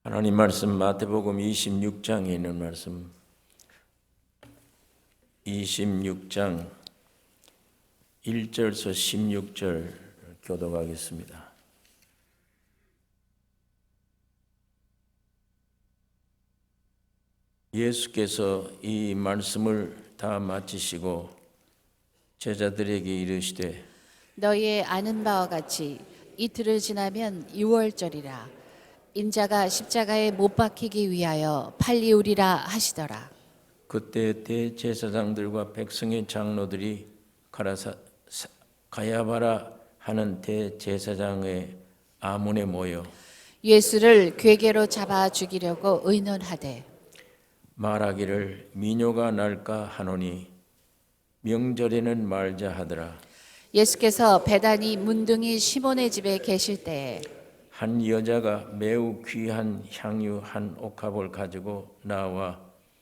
하나님 말씀 마태복음 26장에 있는 말씀 26장 1절에서 16절 교독하겠습니다. 예수께서 이 말씀을 다 마치시고 제자들에게 이르시되 너희의 아는 바와 같이 이틀을 지나면 유월절이라. 인자가 십자가에 못 박히기 위하여 팔리우리라 하시더라. 그때 대제사장들과 백성의 장로들이 가야바라 하는 대제사장의 아문에 모여 예수를 궤계로 잡아 죽이려고 의논하되 말하기를 미뇨가 날까 하노니 명절에는 말자 하더라. 예수께서 베다니 문둥이 시몬의 집에 계실 때에 한 여자가 매우 귀한 향유 한 옥합을 가지고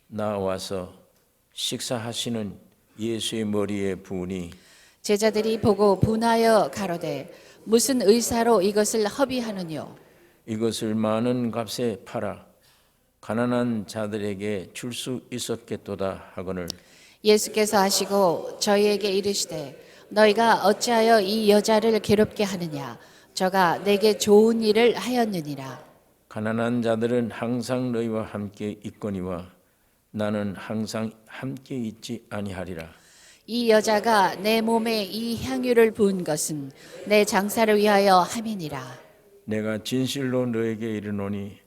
나와서 식사하시는 예수의 머리에 부으니 제자들이 보고 분하여 가로되 무슨 의사로 이것을 허비하느뇨. 이것을 많은 값에 팔아 가난한 자들에게 줄 수 있었겠도다 하거늘 예수께서 하시고 저희에게 이르시되 너희가 어찌하여 이 여자를 괴롭게 하느냐. 저가 내게 좋은 일을 하였느니라. 가난한 자들은 항상 너희와 함께 있거니와 나는 항상 함께 있지 아니하리라. 이 여자가 내 몸에 이 향유를 부은 것은 내 장사를 위하여 함이니라. 내가 진실로 너에게 이르노니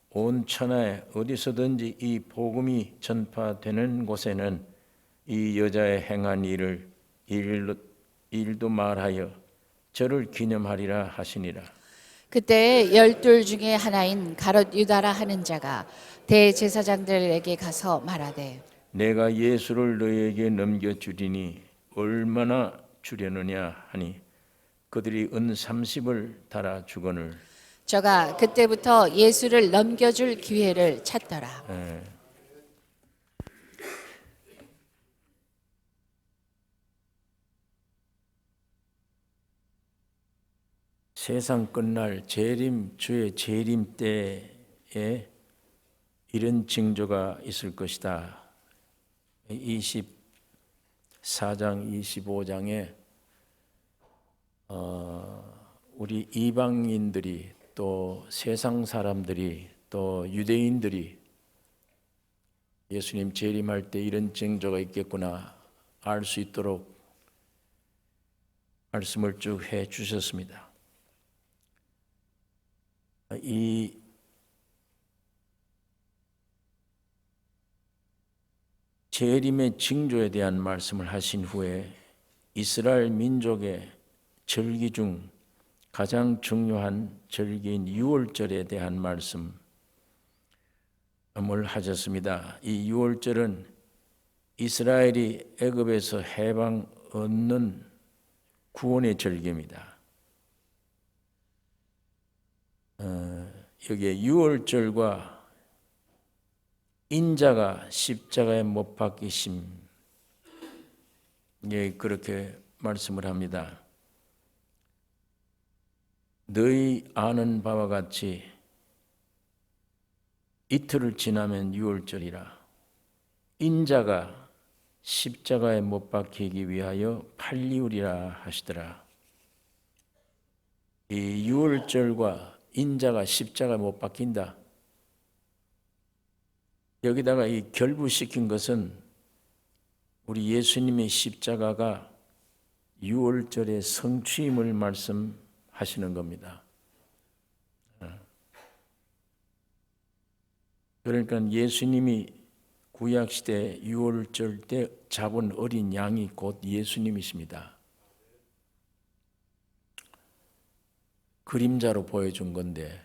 온 천하에 어디서든지 이 복음이 전파되는 곳에는 이 여자의 행한 일도 말하여 저를 기념하리라 하시니라. 그때 12 중에 하나인 가롯 유다라 하는 자가 대제사장들에게 가서 말하되 내가 예수를 너희에게 넘겨주리니 얼마나 주려느냐 하니 그들이 은 30을 달아 주거늘 저가 그때부터 예수를 넘겨줄 기회를 찾더라. 세상 끝날 주의 재림 때에 이런 징조가 있을 것이다. 24장, 25장에 우리 이방인들이 또 세상 사람들이 또 유대인들이 예수님 재림할 때 이런 징조가 있겠구나 알 수 있도록 말씀을 쭉 해 주셨습니다. 이 재림의 징조에 대한 말씀을 하신 후에 이스라엘 민족의 절기 중 가장 중요한 절기인 유월절에 대한 말씀을 하셨습니다. 이 유월절은 이스라엘이 애굽에서 해방 얻는 구원의 절기입니다. 여기에 유월절과 인자가 십자가에 못 박히심, 그렇게 말씀을 합니다. 너희 아는 바와 같이 이틀을 지나면 유월절이라. 인자가 십자가에 못 박히기 위하여 팔리우리라 하시더라. 이 유월절과 인자가 십자가에 못 박힌다. 여기다가 이 결부시킨 것은 우리 예수님의 십자가가 유월절의 성취임을 말씀하시는 겁니다. 그러니까 예수님이 구약시대 유월절 때 잡은 어린 양이 곧 예수님이십니다. 그림자로 보여준 건데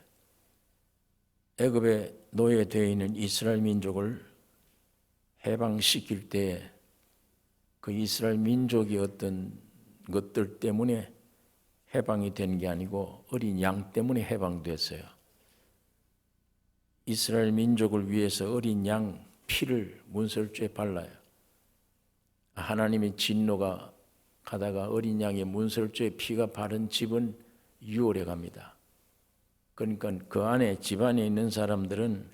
애굽에 노예되어 있는 이스라엘 민족을 해방시킬 때 그 이스라엘 민족이 어떤 것들 때문에 해방이 된 게 아니고 어린 양 때문에 해방됐어요. 이스라엘 민족을 위해서 어린 양 피를 문설주에 발라요. 하나님의 진노가 가다가 어린 양의 문설주에 피가 바른 집은 유월에 갑니다. 그러니까 그 안에 집안에 있는 사람들은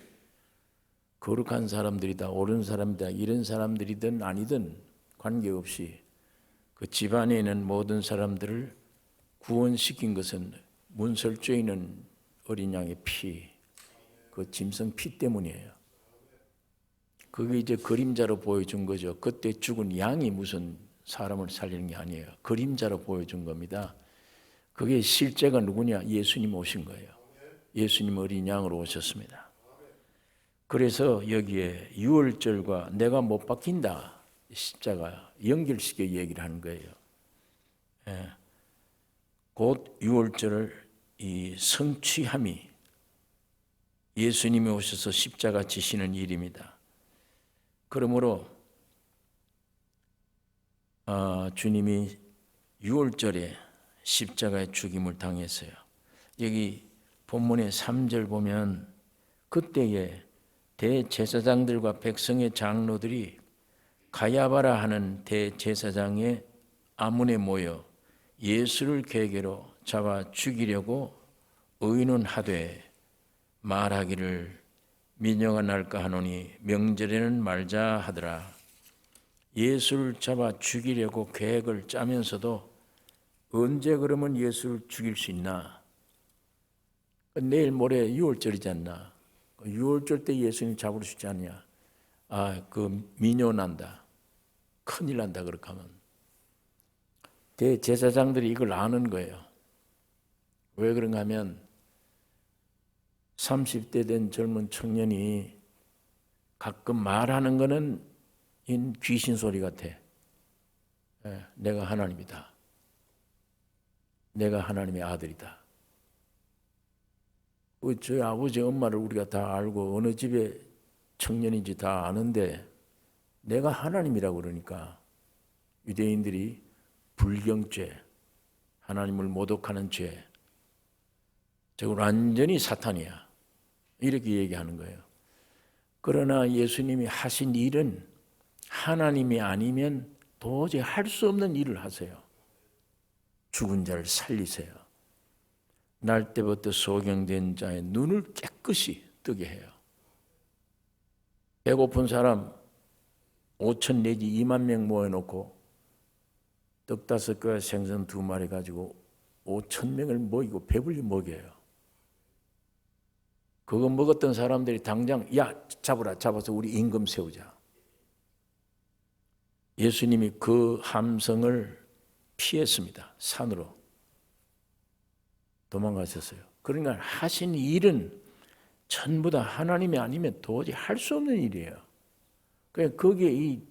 거룩한 사람들이다, 옳은 사람이다, 이런 사람들이든 아니든 관계없이 그 집안에 있는 모든 사람들을 구원시킨 것은 문설주에 있는 어린 양의 피, 그 짐승 피 때문이에요. 그게 이제 그림자로 보여준 거죠. 그때 죽은 양이 무슨 사람을 살리는 게 아니에요. 그림자로 보여준 겁니다. 그게 실제가 누구냐? 예수님 오신 거예요. 예수님 어린 양으로 오셨습니다. 그래서 여기에 유월절과 내가 못 박힌다 십자가 연결시켜 얘기를 하는 거예요. 곧 유월절을 이 성취함이 예수님이 오셔서 십자가 지시는 일입니다. 그러므로 주님이 유월절에 십자가의 죽임을 당했어요. 여기 본문의 3절 보면 그때에 대제사장들과 백성의 장로들이 가야바라 하는 대제사장의 아문에 모여 예수를 계계로 잡아 죽이려고 의논하되 말하기를 민영아 날까 하노니 명절에는 말자 하더라. 예수를 잡아 죽이려고 계획을 짜면서도 언제 그러면 예수를 죽일 수 있나? 내일 모레 유월절이지 않나? 유월절 때 예수님 잡을 수 있지 않냐? 그 민요 난다. 큰일 난다 그렇게 하면. 대제사장들이 이걸 아는 거예요. 왜 그런가 하면 30대 된 젊은 청년이 가끔 말하는 거는 귀신 소리 같아. 내가 하나님이다. 내가 하나님의 아들이다. 저희 아버지 엄마를 우리가 다 알고 어느 집에 청년인지 다 아는데 내가 하나님이라고 그러니까 유대인들이 불경죄, 하나님을 모독하는 죄, 저 완전히 사탄이야. 이렇게 얘기하는 거예요. 그러나 예수님이 하신 일은 하나님이 아니면 도저히 할 수 없는 일을 하세요. 죽은 자를 살리세요. 날 때부터 소경된 자의 눈을 깨끗이 뜨게 해요. 배고픈 사람 5천 내지 2만 명 모여놓고 떡 5개와 생선 2마리 가지고 5천 명을 먹이고 배불리 먹여요. 그거 먹었던 사람들이 당장 잡아서 우리 임금 세우자. 예수님이 그 함성을 피했습니다. 산으로 도망가셨어요. 그러니까 하신 일은 전부 다 하나님이 아니면 도저히 할 수 없는 일이에요. 그러니까 거기에 이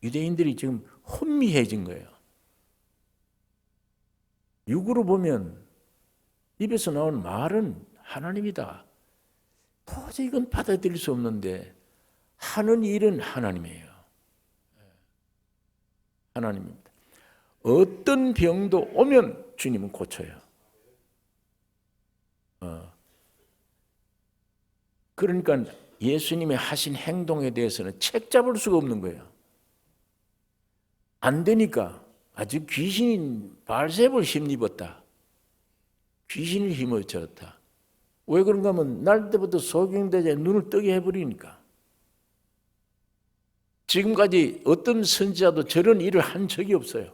유대인들이 지금 혼미해진 거예요. 육으로 보면 입에서 나온 말은 하나님이다. 도저히 이건 받아들일 수 없는데 하는 일은 하나님이에요. 하나님입니다. 어떤 병도 오면 주님은 고쳐요. 그러니까 예수님이 하신 행동에 대해서는 책 잡을 수가 없는 거예요. 안 되니까 아주 귀신인 발셉을 힘입었다. 귀신을 힘어쳤다. 왜 그런가 하면 날 때부터 소경되자 눈을 뜨게 해버리니까. 지금까지 어떤 선지자도 저런 일을 한 적이 없어요.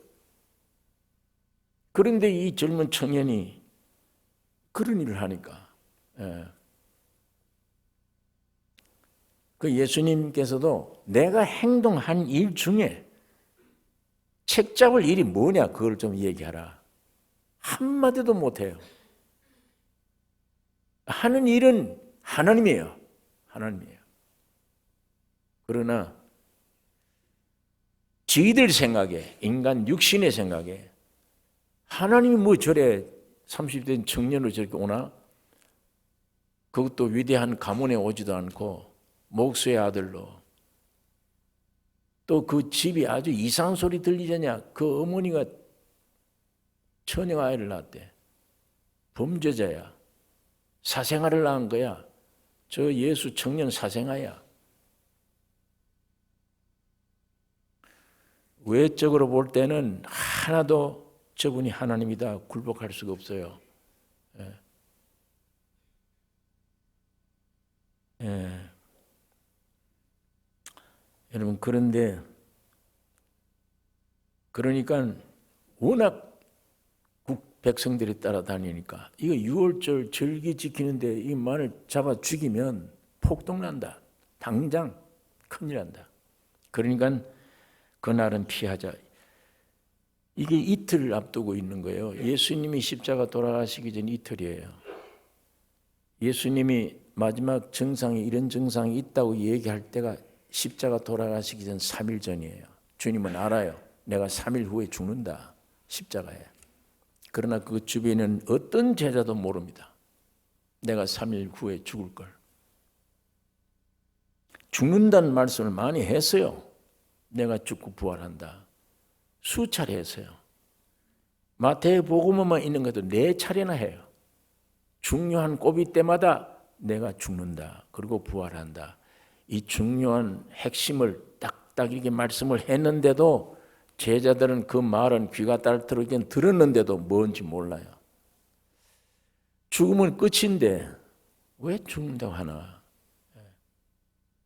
그런데 이 젊은 청년이 그런 일을 하니까. 그 예수님께서도 내가 행동한 일 중에 책 잡을 일이 뭐냐 그걸 좀 얘기하라. 한마디도 못해요. 하는 일은 하나님이에요. 하나님이에요. 그러나 저희들 생각에 인간 육신의 생각에 하나님이 뭐 저래 30대 청년으로 저렇게 오나? 그것도 위대한 가문에 오지도 않고 목수의 아들로 또 그 집이 아주 이상한 소리 들리잖냐. 그 어머니가 처녀 아이를 낳았대. 범죄자야. 사생아를 낳은 거야. 저 예수 청년 사생아야. 외적으로 볼 때는 하나도 저분이 하나님이다 굴복할 수가 없어요. 여러분, 그러니까 워낙 백성들이 따라다니니까 이거 유월절 절기 지키는데 이 말을 잡아 죽이면 폭동난다. 당장 큰일 난다. 그러니까 그날은 피하자. 이게 이틀 앞두고 있는 거예요. 예수님이 십자가 돌아가시기 전 이틀이에요. 예수님이 마지막 증상이 이런 증상이 있다고 얘기할 때가 십자가 돌아가시기 전 3일 전이에요. 주님은 알아요. 내가 3일 후에 죽는다. 십자가에. 그러나 그 주변에는 어떤 제자도 모릅니다. 내가 3일 후에 죽을 걸. 죽는다는 말씀을 많이 했어요. 내가 죽고 부활한다. 수차례 했어요. 마태복음에만 있는 것도 4차례나 해요. 중요한 고비 때마다 내가 죽는다. 그리고 부활한다. 이 중요한 핵심을 딱딱 이렇게 말씀을 했는데도 제자들은 그 말은 귀가 딸트르게 들었는데도 뭔지 몰라요. 죽으면 끝인데 왜 죽는다고 하나?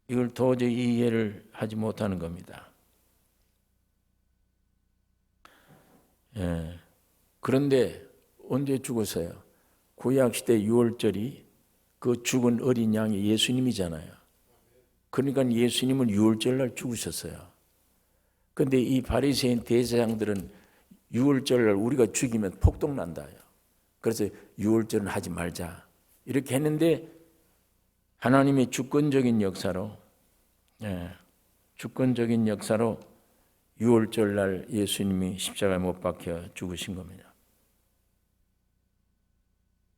이걸 도저히 이해를 하지 못하는 겁니다. 그런데 언제 죽었어요? 구약시대 유월절이 그 죽은 어린 양이 예수님이잖아요. 그러니까 예수님은 유월절날 죽으셨어요. 그런데 이 바리새인 대제사장들은 유월절날 우리가 죽이면 폭동난다. 그래서 유월절은 하지 말자. 이렇게 했는데 하나님의 주권적인 역사로 유월절날 예수님이 십자가에 못 박혀 죽으신 겁니다.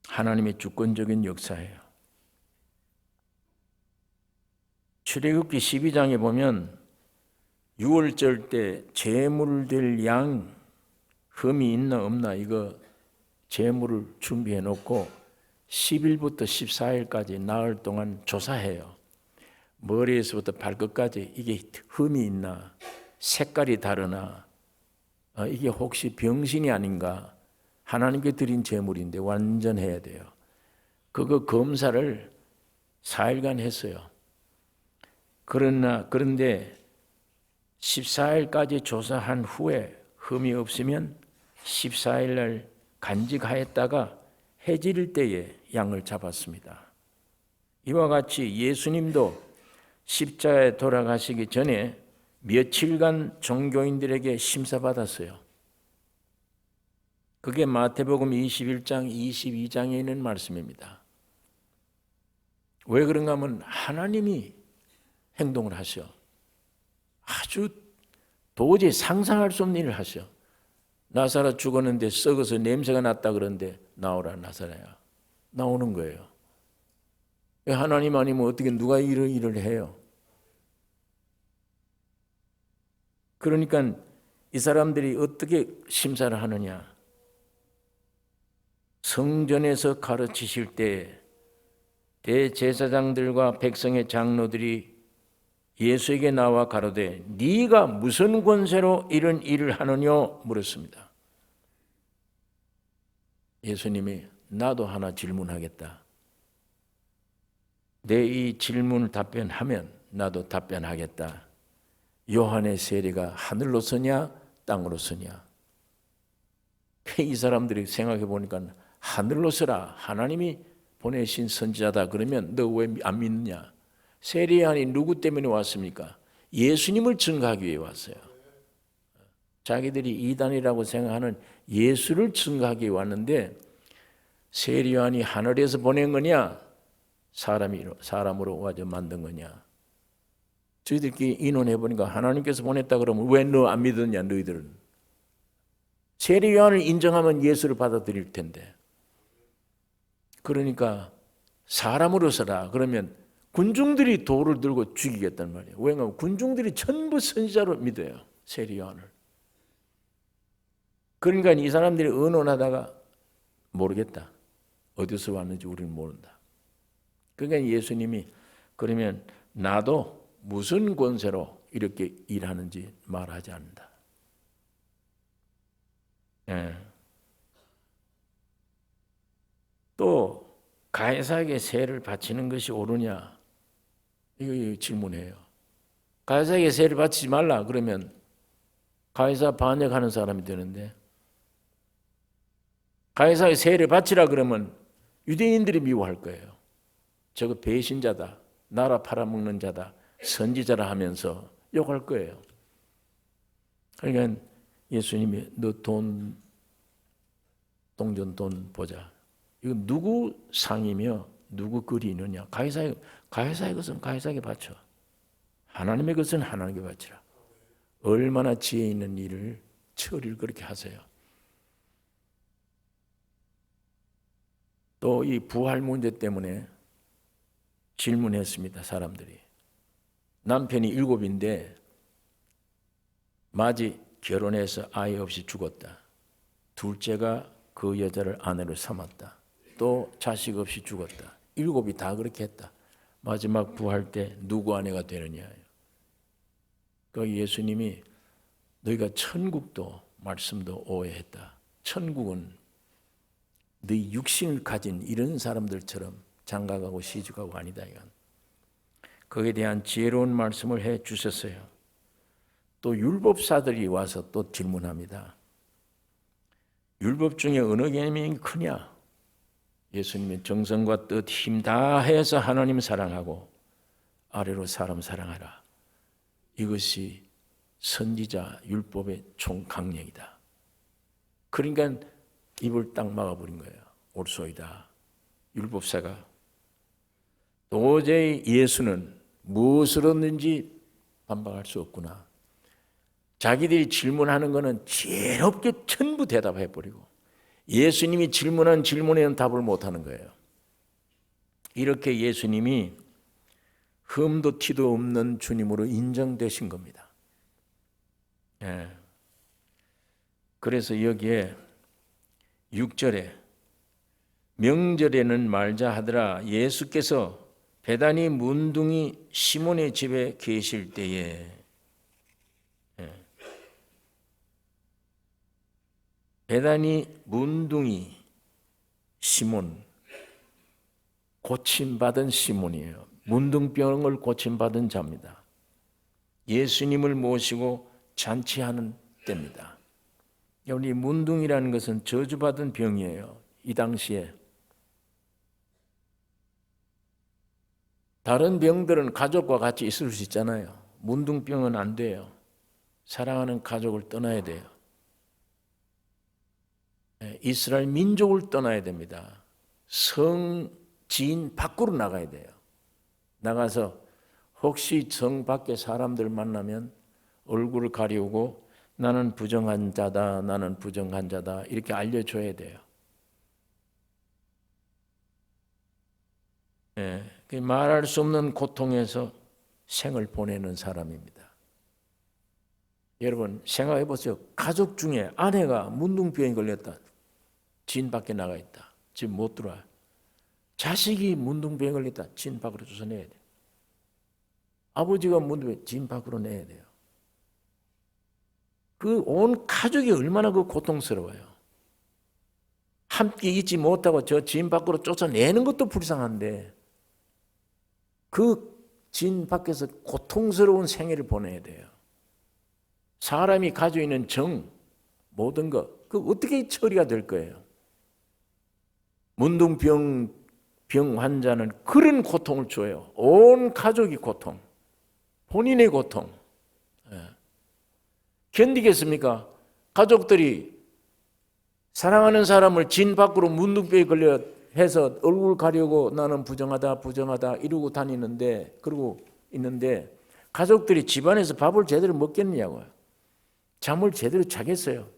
하나님의 주권적인 역사예요. 출애굽기 12장에 보면 유월절 때 제물 될 양 흠이 있나 없나 이거 제물을 준비해 놓고 10일부터 14일까지 나흘 동안 조사해요. 머리에서부터 발끝까지 이게 흠이 있나, 색깔이 다르나, 이게 혹시 병신이 아닌가, 하나님께 드린 제물인데 완전해야 돼요. 그거 검사를 4일간 했어요. 그런데 14일까지 조사한 후에 흠이 없으면 14일 날 간직하였다가 해질 때에 양을 잡았습니다. 이와 같이 예수님도 십자가에 돌아가시기 전에 며칠간 종교인들에게 심사받았어요. 그게 마태복음 21장, 22장에 있는 말씀입니다. 왜 그런가 하면 하나님이 행동을 하셔. 아주 도저히 상상할 수 없는 일을 하셔. 나사렛 죽었는데 썩어서 냄새가 났다 그러는데 나오라 나사렛야. 나오는 거예요. 하나님 아니면 어떻게 누가 이런 일을 해요? 그러니까 이 사람들이 어떻게 심사를 하느냐? 성전에서 가르치실 때 대제사장들과 백성의 장로들이 예수에게 나와 가로되 네가 무슨 권세로 이런 일을 하느냐 물었습니다. 예수님이 나도 하나 질문하겠다. 내 이 질문을 답변하면 나도 답변하겠다. 요한의 세례가 하늘로 서냐 땅으로 서냐? 이 사람들이 생각해 보니까 하늘로 서라. 하나님이 보내신 선지자다. 그러면 너 왜 안 믿느냐? 세례요한이 누구 때문에 왔습니까? 예수님을 증거하기 위해 왔어요. 자기들이 이단이라고 생각하는 예수를 증거하기 위해 왔는데 세례요한이 하늘에서 보낸 거냐? 사람으로 와서 만든 거냐? 저희들끼리 인원해 보니까 하나님께서 보냈다 그러면 왜 너 안 믿었냐 너희들은? 세례요한을 인정하면 예수를 받아들일 텐데. 그러니까 사람으로서라 그러면 군중들이 돌을 들고 죽이겠단 말이에요. 왜냐하면 군중들이 전부 선지자로 믿어요. 세례요한을. 그러니까 이 사람들이 의논하다가 모르겠다. 어디서 왔는지 우리는 모른다. 그러니까 예수님이 그러면 나도 무슨 권세로 이렇게 일하는지 말하지 않는다. 또 가이사에게 세를 바치는 것이 옳으냐? 이거 질문해요. 가이사에게 세를 바치지 말라 그러면 가이사 반역하는 사람이 되는데, 가이사에게 세를 바치라 그러면 유대인들이 미워할 거예요. 저거 배신자다, 나라 팔아먹는 자다, 선지자라 하면서 욕할 거예요. 그러니까 예수님이 너 동전 돈 보자. 이거 누구 상이며 누구 글이 있느냐. 가이사의 것은 가이사에게 바쳐. 하나님의 것은 하나님께 바치라. 얼마나 지혜 있는 일을 처리를 그렇게 하세요. 또 이 부활 문제 때문에 질문했습니다. 사람들이. 남편이 7인데 마지 결혼해서 아이 없이 죽었다. 둘째가 그 여자를 아내로 삼았다. 또 자식 없이 죽었다. 7이 다 그렇게 했다. 마지막 부활 때 누구 아내가 되느냐. 그 예수님이 너희가 천국도 말씀도 오해했다. 천국은 너희 육신을 가진 이런 사람들처럼 장가가고 시집가고 아니다. 이건. 거기에 대한 지혜로운 말씀을 해 주셨어요. 또 율법사들이 와서 또 질문합니다. 율법 중에 어느 계명이 크냐? 예수님이 정성과 뜻, 힘 다 해서 하나님 사랑하고 아래로 사람 사랑하라. 이것이 선지자 율법의 총강령이다. 그러니까 입을 딱 막아버린 거예요. 옳소이다. 율법사가 도저히 예수는 무엇을 얻는지 반박할 수 없구나. 자기들이 질문하는 것은 지혜롭게 전부 대답해버리고 예수님이 질문한 질문에는 답을 못하는 거예요. 이렇게 예수님이 흠도 티도 없는 주님으로 인정되신 겁니다. 예. 그래서 여기에 6절에 명절에는 말자 하더라. 예수께서 베다니 문둥이 시몬의 집에 계실 때에, 베다니 문둥이 시몬, 고침받은 시몬이에요. 문둥병을 고침받은 자입니다. 예수님을 모시고 잔치하는 때입니다. 우리 문둥이라는 것은 저주받은 병이에요. 이 당시에 다른 병들은 가족과 같이 있을 수 있잖아요. 문둥병은 안 돼요. 사랑하는 가족을 떠나야 돼요. 이스라엘 민족을 떠나야 됩니다. 성지인 밖으로 나가야 돼요. 나가서 혹시 성 밖에 사람들 만나면 얼굴을 가리우고 나는 부정한 자다, 나는 부정한 자다 이렇게 알려줘야 돼요. 말할 수 없는 고통에서 생을 보내는 사람입니다. 여러분 생각해 보세요. 가족 중에 아내가 문둥병에 걸렸다. 진 밖에 나가 있다. 집 못 들어와. 자식이 문둥병에 걸렸다. 진 밖으로 쫓아내야 돼요. 아버지가 문둥병에 진 밖으로 내야 돼요. 그 온 가족이 얼마나 그 고통스러워요. 함께 있지 못하고 저 진 밖으로 쫓아내는 것도 불쌍한데 그 진 밖에서 고통스러운 생애를 보내야 돼요. 사람이 가지고 있는 정, 모든 것, 그 어떻게 처리가 될 거예요? 문둥병 환자는 그런 고통을 줘요. 온 가족이 고통, 본인의 고통. 견디겠습니까? 가족들이 사랑하는 사람을 진 밖으로 문둥병에 걸려 해서 얼굴 가려고 나는 부정하다 이러고 다니는데, 그러고 있는데 가족들이 집안에서 밥을 제대로 먹겠느냐고요. 잠을 제대로 자겠어요.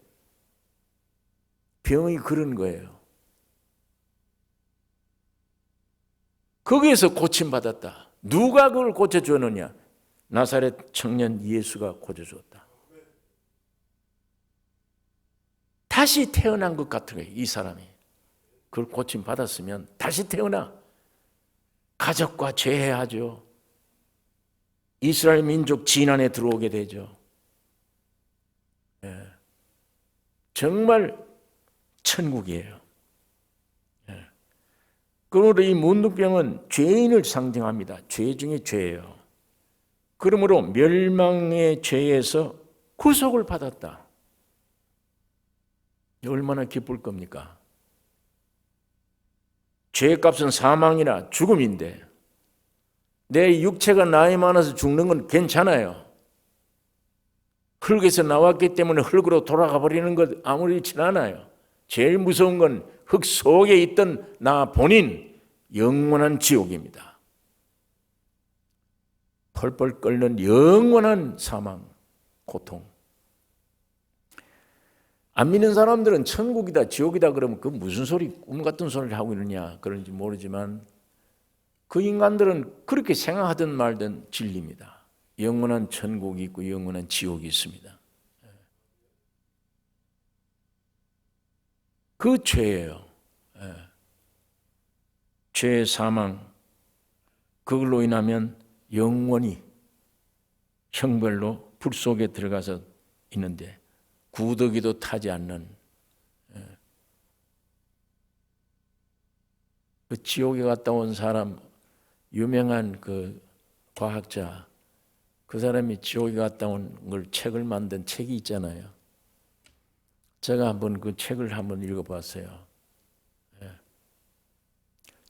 병이 그런 거예요. 거기에서 고침받았다. 누가 그걸 고쳐주었느냐? 나사렛 청년 예수가 고쳐주었다. 다시 태어난 것 같은 거예요. 이 사람이 그걸 고침받았으면 다시 태어나 가족과 재회하죠. 이스라엘 민족 진안에 들어오게 되죠. 정말 천국이에요. 그러므로 이 문둥병은 죄인을 상징합니다. 죄 중에 죄예요. 그러므로 멸망의 죄에서 구속을 받았다. 얼마나 기쁠 겁니까? 죄의 값은 사망이라 죽음인데 내 육체가 나이 많아서 죽는 건 괜찮아요. 흙에서 나왔기 때문에 흙으로 돌아가 버리는 것 아무렇지 않아요. 제일 무서운 건 흙 속에 있던 나 본인, 영원한 지옥입니다. 펄펄 끓는 영원한 사망, 고통. 안 믿는 사람들은 천국이다 지옥이다 그러면 그 무슨 소리, 꿈 같은 소리를 하고 있느냐 그런지 모르지만 그 인간들은 그렇게 생각하든 말든 진리입니다. 영원한 천국이 있고 영원한 지옥이 있습니다. 그 죄예요. 죄의 사망, 그걸로 인하면 영원히 형벌로 불 속에 들어가서 있는데 구더기도 타지 않는 그 지옥에 갔다 온 사람, 유명한 그 과학자, 그 사람이 지옥에 갔다 온 걸 책을 만든 책이 있잖아요. 제가 한번 그 책을 한번 읽어봤어요.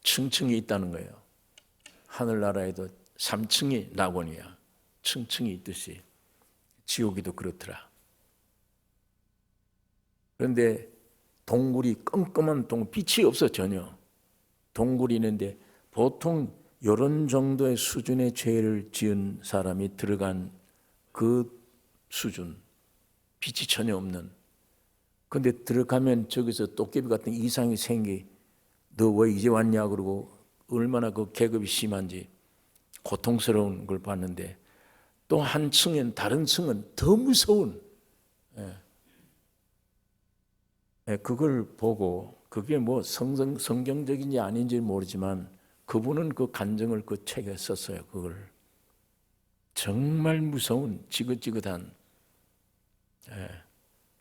층층이 있다는 거예요. 하늘나라에도 3층이 낙원이야. 층층이 있듯이 지옥이도 그렇더라. 그런데 동굴이 껌껌한 빛이 없어 전혀. 동굴이 있는데 보통 이런 정도의 수준의 죄를 지은 사람이 들어간 그 수준, 빛이 전혀 없는. 근데 들어가면 저기서 도깨비 같은 이상이 생기, 너 왜 이제 왔냐 그러고 얼마나 그 계급이 심한지 고통스러운 걸 봤는데 또 한 층엔 다른 층은 더 무서운 그걸 보고 그게 뭐 성경적인지 아닌지 모르지만 그분은 그 간증을 그 책에 썼어요. 그걸 정말 무서운 지긋지긋한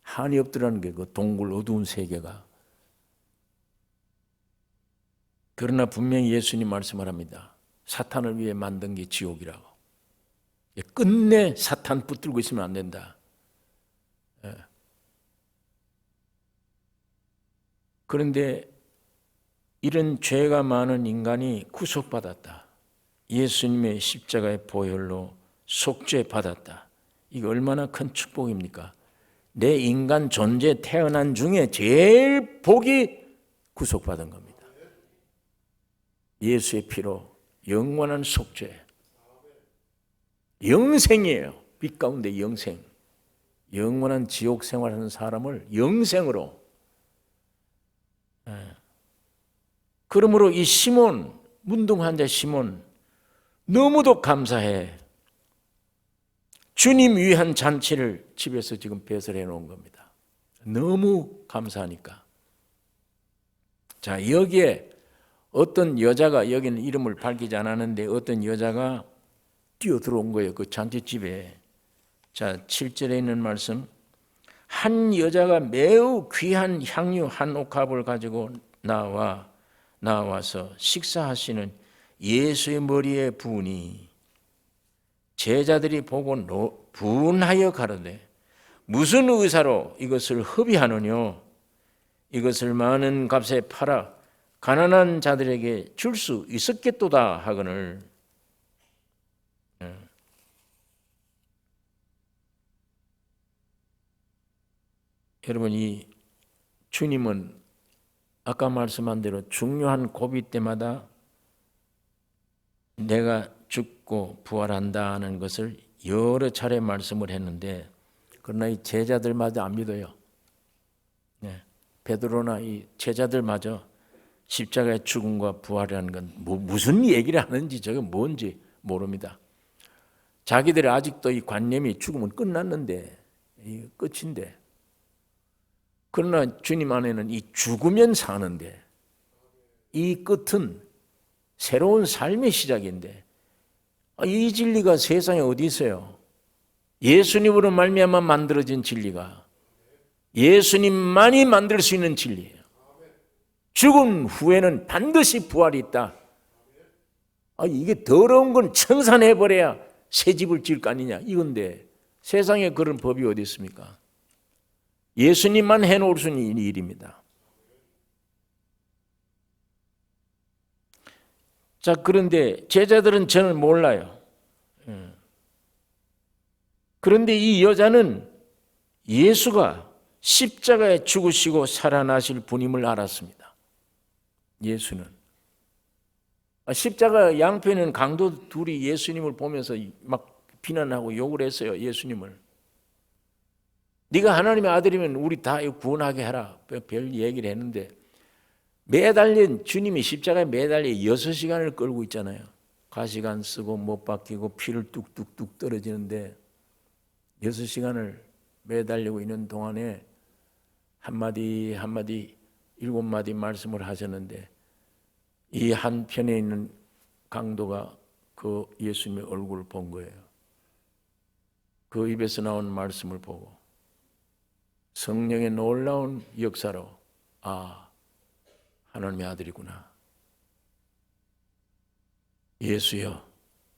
한이 없더라는 게 그 동굴 어두운 세계가. 그러나 분명히 예수님 말씀을 합니다. 사탄을 위해 만든 게 지옥이라고. 끝내 사탄 붙들고 있으면 안 된다. 그런데 이런 죄가 많은 인간이 구속받았다. 예수님의 십자가의 보혈로 속죄받았다. 이게 얼마나 큰 축복입니까? 내 인간 존재 태어난 중에 제일 복이 구속받은 겁니다. 예수의 피로 영원한 속죄. 영생이에요. 빛 가운데 영생. 영원한 지옥 생활하는 사람을 영생으로. 그러므로 이 시몬, 문둥 환자 시몬 너무도 감사해. 주님 위한 잔치를 집에서 지금 배설해 놓은 겁니다. 너무 감사하니까. 자, 여기에 어떤 여자가, 여기는 이름을 밝히지 않았는데 어떤 여자가 뛰어 들어온 거예요. 그 잔치집에. 자, 7절에 있는 말씀. 한 여자가 매우 귀한 향유 한 옥합을 가지고 나와서 식사하시는 예수의 머리에 부으니 제자들이 보고 분하여 가로되 무슨 의사로 이것을 허비하느뇨? 이것을 많은 값에 팔아 가난한 자들에게 줄 수 있었겠도다 하거늘. 여러분, 이 주님은 아까 말씀한 대로 중요한 고비 때마다 내가 죽고 부활한다는 것을 여러 차례 말씀을 했는데 그러나 이 제자들마저 안 믿어요. 베드로나 이 제자들마저 십자가의 죽음과 부활이라는 건 무슨 얘기를 하는지 저게 뭔지 모릅니다. 자기들이 아직도 이 관념이 죽으면 끝났는데 이 끝인데 그러나 주님 안에는 이 죽으면 사는데 이 끝은 새로운 삶의 시작인데 이 진리가 세상에 어디 있어요? 예수님으로 말미암아 만들어진 진리가 예수님만이 만들 수 있는 진리예요. 죽은 후에는 반드시 부활이 있다. 이게 더러운 건 청산해버려야 새 집을 지을 거 아니냐 이건데 세상에 그런 법이 어디 있습니까? 예수님만 해놓을 수 있는 일입니다. 자, 그런데 제자들은 저는 몰라요. 그런데 이 여자는 예수가 십자가에 죽으시고 살아나실 분임을 알았습니다. 예수는. 십자가 양편은 강도 둘이 예수님을 보면서 막 비난하고 욕을 했어요. 예수님을. 네가 하나님의 아들이면 우리 다 구원하게 해라. 별 얘기를 했는데 매달린 주님이 십자가에 매달려 6시간을 끌고 있잖아요. 가시관 쓰고 못 박히고 피를 뚝뚝뚝 떨어지는데 6시간을 매달리고 있는 동안에 한마디 한마디 7마디 말씀을 하셨는데 이 한편에 있는 강도가 그 예수님의 얼굴을 본 거예요. 그 입에서 나온 말씀을 보고 성령의 놀라운 역사로 하나님의 아들이구나. 예수여,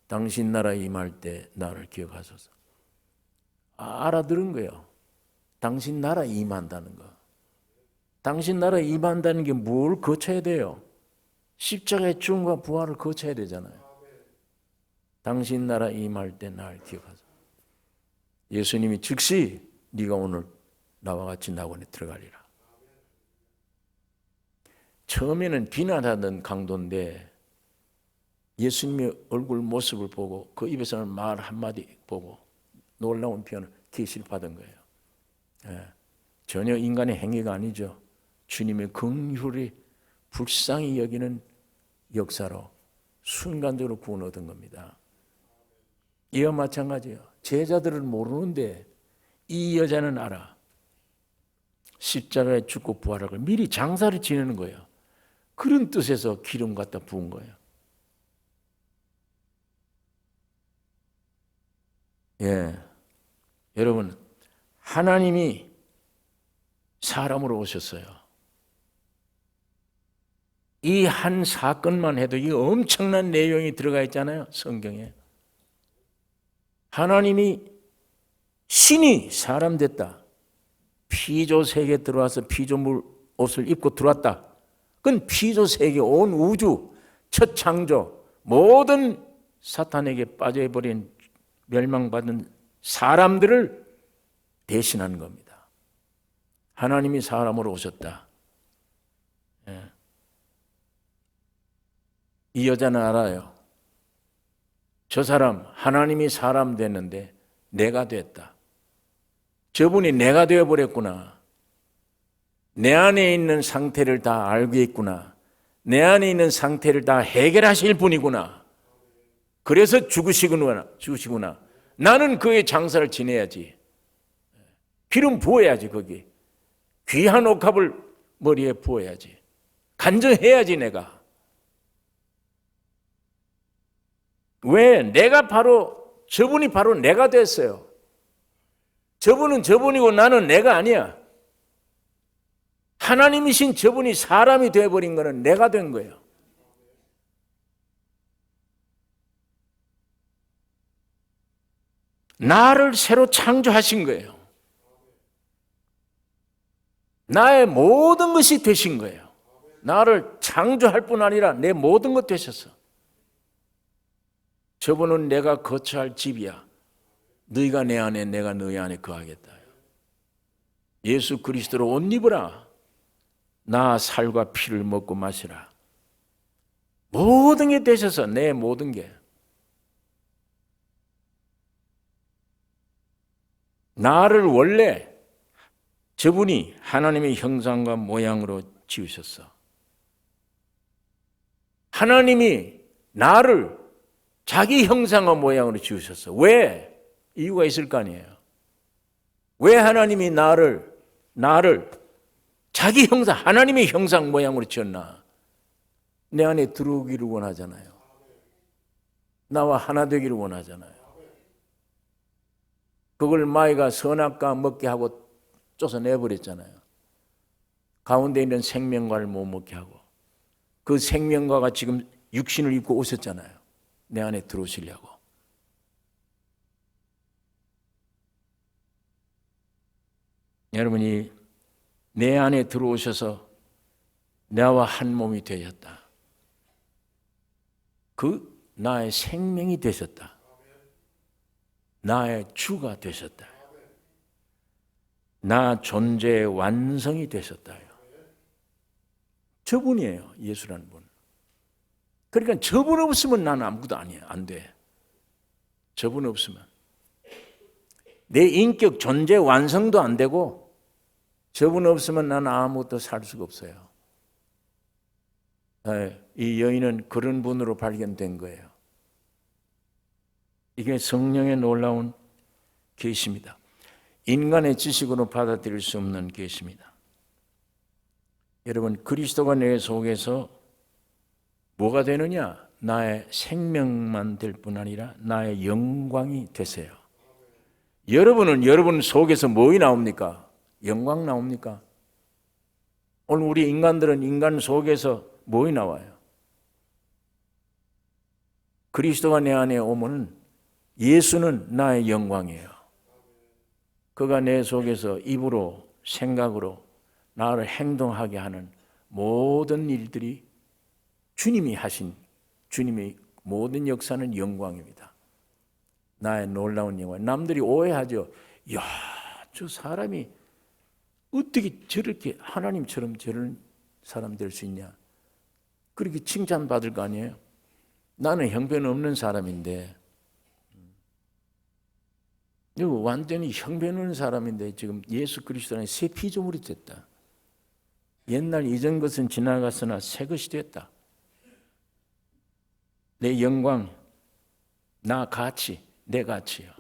당신 나라에 임할 때 나를 기억하소서. 알아들은 거예요. 당신 나라에 임한다는 거. 당신 나라에 임한다는 게 뭘 거쳐야 돼요? 십자가의 죽음과 부활을 거쳐야 되잖아요. 당신 나라에 임할 때 나를 기억하소서. 예수님이 즉시 네가 오늘 나와 같이 낙원에 들어가리라. 처음에는 비난하던 강도인데 예수님의 얼굴 모습을 보고 그 입에서는 말 한마디 보고 놀라운 표현을 계시를 받은 거예요. 전혀 인간의 행위가 아니죠. 주님의 긍휼히 불쌍히 여기는 역사로 순간적으로 구원 얻은 겁니다. 이와 마찬가지예요. 제자들은 모르는데 이 여자는 알아. 십자가에 죽고 부활하고 미리 장사를 지내는 거예요. 그런 뜻에서 기름 갖다 부은 거예요. 여러분, 하나님이 사람으로 오셨어요. 이 한 사건만 해도 이 엄청난 내용이 들어가 있잖아요. 성경에. 하나님이 신이 사람 됐다. 피조 세계에 들어와서 피조물 옷을 입고 들어왔다. 그건 피조 세계 온 우주 첫 창조 모든 사탄에게 빠져버린 멸망받은 사람들을 대신하는 겁니다. 하나님이 사람으로 오셨다. 이 여자는 알아요. 저 사람 하나님이 사람 됐는데 내가 됐다. 저분이 내가 되어버렸구나. 내 안에 있는 상태를 다 알고 있구나. 내 안에 있는 상태를 다 해결하실 분이구나. 그래서 죽으시구나. 나는 그의 장사를 지내야지. 기름 부어야지 거기. 귀한 옥합을 머리에 부어야지. 간증해야지 내가. 왜? 내가 바로 저분이 바로 내가 됐어요. 저분은 저분이고 나는 내가 아니야. 하나님이신 저분이 사람이 되어버린 거는 내가 된 거예요. 나를 새로 창조하신 거예요. 나의 모든 것이 되신 거예요. 나를 창조할 뿐 아니라 내 모든 것 되셨어. 저분은 내가 거처할 집이야. 너희가 내 안에 내가 너희 안에 거하겠다. 예수 그리스도로 옷 입으라. 나 살과 피를 먹고 마시라. 모든 게 되셔서 내 모든 게. 나를 원래 저분이 하나님의 형상과 모양으로 지으셨어. 하나님이 나를 자기 형상과 모양으로 지으셨어. 왜? 이유가 있을 거 아니에요. 왜 하나님이 나를 자기 형상, 하나님의 형상 모양으로 지었나? 내 안에 들어오기를 원하잖아요. 나와 하나 되기를 원하잖아요. 그걸 마귀가 선악과 먹게 하고 쫓아내버렸잖아요. 가운데 있는 생명과를 못 먹게 하고 그 생명과가 지금 육신을 입고 오셨잖아요. 내 안에 들어오시려고. 여러분이 내 안에 들어오셔서 나와 한 몸이 되셨다. 그 나의 생명이 되셨다. 나의 주가 되셨다. 나 존재의 완성이 되셨다. 저분이에요. 예수라는 분. 그러니까 저분 없으면 나는 아무것도 아니야. 안 돼. 저분 없으면 내 인격 존재 완성도 안 되고, 저분 없으면 나는 아무것도 살 수가 없어요. 이 여인은 그런 분으로 발견된 거예요. 이게 성령의 놀라운 계시입니다. 인간의 지식으로 받아들일 수 없는 계시입니다. 여러분, 그리스도가 내 속에서 뭐가 되느냐? 나의 생명만 될 뿐 아니라 나의 영광이 되세요. 여러분은 여러분 속에서 뭐이 나옵니까? 영광 나옵니까? 오늘 우리 인간들은 인간 속에서 뭐이 나와요? 그리스도가 내 안에 오면 예수는 나의 영광이에요. 그가 내 속에서 입으로 생각으로 나를 행동하게 하는 모든 일들이 주님이 하신, 주님의 모든 역사는 영광입니다. 나의 놀라운 영광. 남들이 오해하죠. 야, 저 사람이 어떻게 저렇게 하나님처럼 저런 사람 될 수 있냐? 그렇게 칭찬받을 거 아니에요? 나는 형편없는 사람인데, 이거 완전히 형편없는 사람인데 지금 예수 그리스도 안에 새 피조물이 됐다. 옛날 이전 것은 지나갔으나 새 것이 됐다. 내 영광, 나 가치, 내 가치요.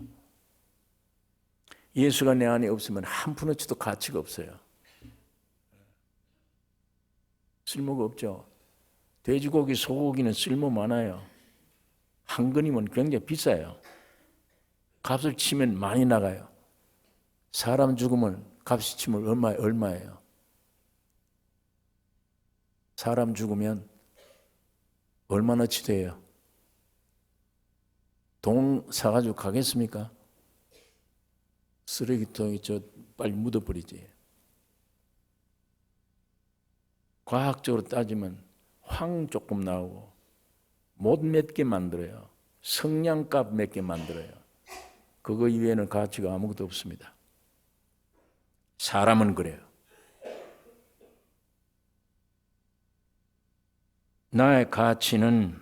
예수가 내 안에 없으면 한 푼어치도 가치가 없어요. 쓸모가 없죠. 돼지고기, 소고기는 쓸모 많아요. 한 근이면 굉장히 비싸요. 값을 치면 많이 나가요. 사람 죽으면 값이 치면 얼마예요? 사람 죽으면 얼마나치 돼요? 동 사가지고 가겠습니까? 쓰레기통에 빨리 묻어버리지. 과학적으로 따지면 황 조금 나오고 못 몇 개 만들어요. 성냥갑 몇 개 만들어요. 그거 이외에는 가치가 아무것도 없습니다. 사람은 그래요. 나의 가치는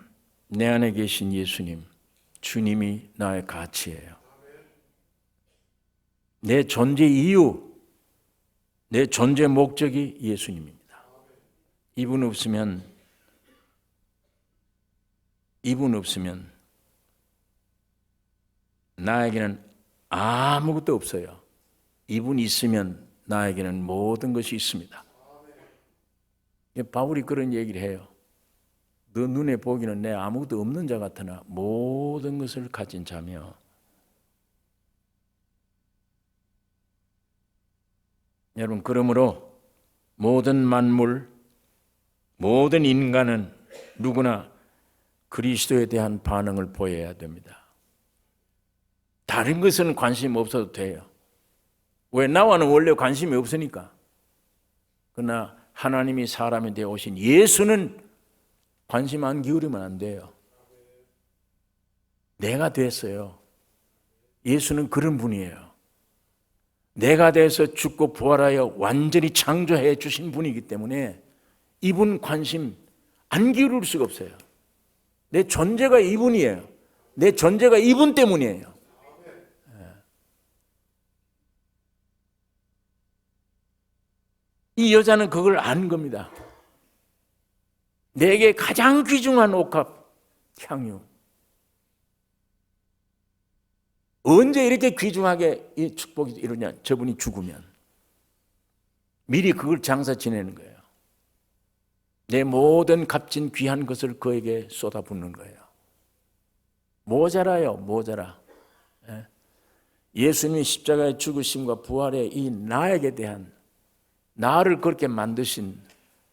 내 안에 계신 예수님, 주님이 나의 가치예요. 내 존재 이유, 내 존재 목적이 예수님입니다. 이분 없으면 나에게는 아무것도 없어요. 이분 있으면 나에게는 모든 것이 있습니다. 바울이 그런 얘기를 해요. 너 눈에 보기는 내 아무것도 없는 자 같으나 모든 것을 가진 자며. 여러분, 그러므로 모든 만물, 모든 인간은 누구나 그리스도에 대한 반응을 보여야 됩니다. 다른 것은 관심 없어도 돼요. 왜? 나와는 원래 관심이 없으니까. 그러나 하나님이 사람이 되어 오신 예수는 관심 안 기울이면 안 돼요. 내가 됐어요. 예수는 그런 분이에요. 내가 돼서 죽고 부활하여 완전히 창조해 주신 분이기 때문에 이분 관심 안 기울일 수가 없어요. 내 존재가 이분이에요. 내 존재가 이분 때문이에요. 이 여자는 그걸 아는 겁니다. 내게 가장 귀중한 옥합, 향유. 언제 이렇게 귀중하게 이 축복이 이루냐? 저분이 죽으면. 미리 그걸 장사 지내는 거예요. 내 모든 값진 귀한 것을 그에게 쏟아붓는 거예요. 모자라요, 모자라. 예수님이 십자가의 죽으심과 부활의 이 나에게 대한, 나를 그렇게 만드신